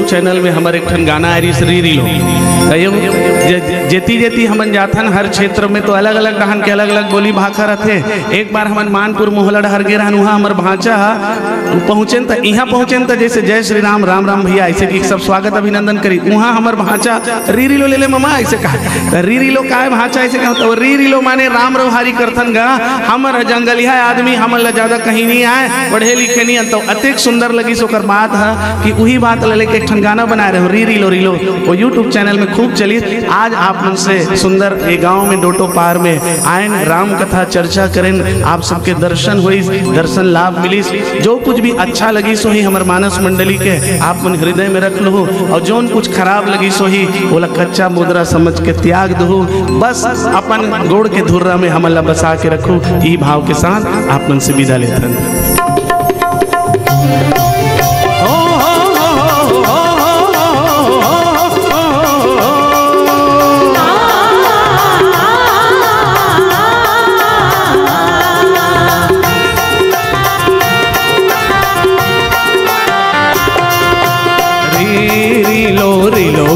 YouTube channel में हमारे एक ठन गाना आरी श्री रीलो जेती जेती हमन जाथन हर क्षेत्र में तो अलग अलग डहन के अलग अलग बोली भाखा रहते। एक बार हमन मानपुर मोहला डहर गे रहन, वहाँ हमार भांचा पहुँचेन त यहाँ पहुँचेन त जैसे जय श्री राम राम राम भैया ऐसे कि सब स्वागत अभिनंदन करी। वहाँ हमार भांचा री रीलो ले ले ममा ऐसे कहा, री रीलो का है भांचा ऐसे कहा, तो री रीलो माने राम रवहारी करथन गा। हमर जंगलिया आदमी हमन ला ज्यादा कहीं नहीं आए, पढ़े लिखे नहीं तो अतिक सुंदर लगी सोकर बात है कि वही बात लेके एक ठन गाना बना रहे हो री रीलो रीलो, वो यूट्यूब चैनल में खूब चली। आज आप मन से सुंदर ये गांव में डोटो पार में आयन राम कथा चर्चा करें, आप सबके दर्शन हुई, दर्शन लाभ मिली। जो कुछ भी अच्छा लगी सो ही हमार मानस मंडली के आप मन हृदय में रख लो, और जो कुछ खराब लगी सो ही बोला कच्चा मुद्रा समझ के त्याग दो। बस अपन गोड़ के धुर्रा में हमला बसा के रखो, ई भाव के साथ आप मन से विदा लेते हैं।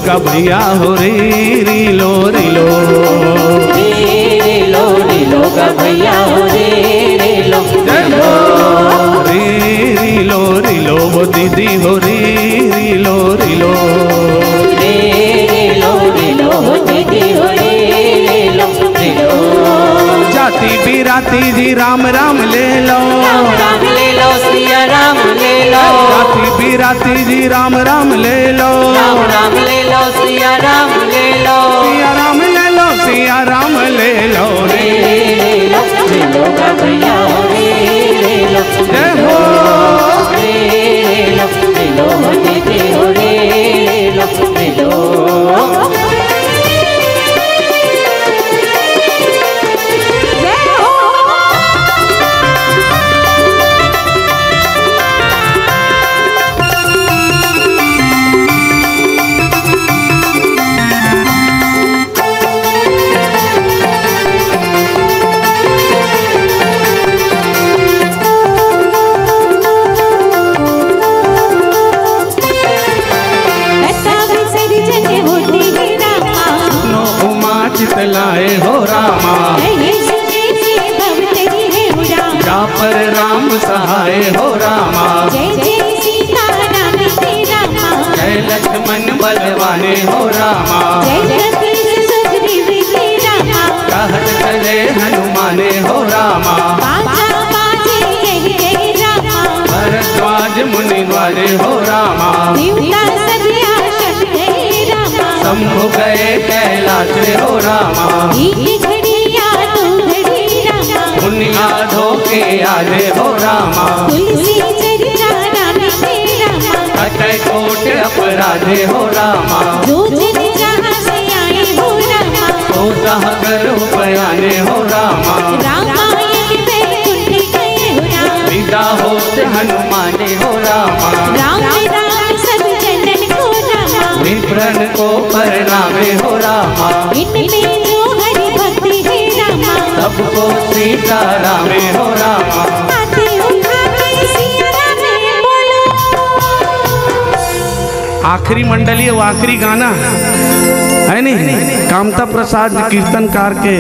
का भैया हो रे रीलो रीलो, रीलो रीलो का भैया हो रे रीलो रे रीलो रीलो वो दीदी हो रे रीलो रीलो, रे रीलो रीलो हो दीदी हो रे रीलो रीलो। जाति बिराती जी राम राम ले लो, राम ले लो सिया राम ले लो, जाति बिराती जी राम राम ले लो, राम ले लो सिया राम ले लो, सिया राम ले लो, सिया राम ले लो रे रीलो रीलो का भैया हो रे रीलो जय हो, रे रीलो रीलो हो दीदी हो रे रीलो रीलो। लाए हो रामा जा पर राम सहाय हो रामा, जय लक्ष्मण बलवाने हो रामा, कहत चले हनुमाने हो रामा, भरद्वाज मुनि वाले हो रामा, शंभु गए कैलाश हो रामा, मुनि आधो के आले हो रामा, कटै कोट अपराधे हो रामा, तो सागर बयाने हो रामा, विदा होते हनुमाने हो रामा, विप्रण को परनामे हो रामा, सबको सीता रामे हो रामा। आखिरी मंडली वो आखिरी गाना है नहीं, कामता प्रसाद कीर्तनकार के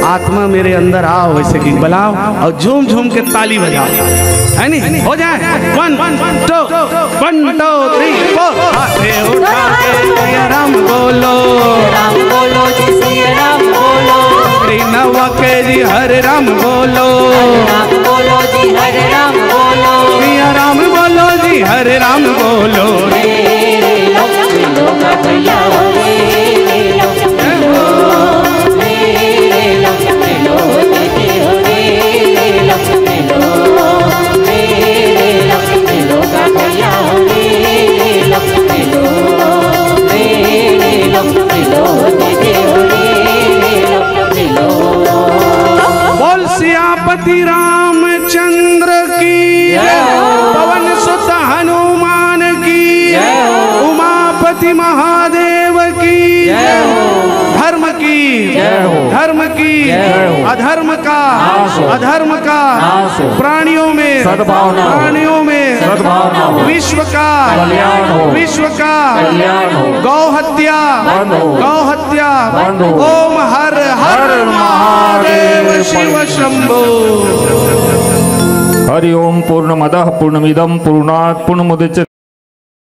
आत्मा मेरे अंदर आओ वैसे कि बुलाओ और झूम झूम के ताली बजाओ, है नहीं, हो जाए 1 2 3 4 हाथे उठा के सिया राम बोलो, राम बोलो जी सिया राम बोलो, नवा के जी हरे राम बोलो, राम बोलो जी हरे राम बोलो, सिया राम बोलो जी हरे राम बोलो रे रीलो रीलो का भैया हो रे रीलो रे रीलो रीलो हो दीदी हो रे रीलो रीलो, रे रीलो रीलो का भैया हो रे रीलो रीलो, रे रीलो रीलो हो दीदी हो रे रीलो रीलो। बोल सियापति रामचंद्र की, पवन सुत हनुमान की, उमापति महादेव की, धर्म की जय हो। धर्म की जय हो। अधर्म का नाश हो। अधर्म का नाश हो। प्राणियों में सद्भावना हो। प्राणियों में सद्भावना हो। विश्व का कल्याण हो। विश्व का कल्याण हो। गौ हत्या बंद हो। गौ हत्या बंद हो। ओम हर हर हर महादेव महादेव शिव शंभो। हरि ओम। पूर्णमदः पूर्णमिदं पूर्णात् पूर्णमुदच्यते।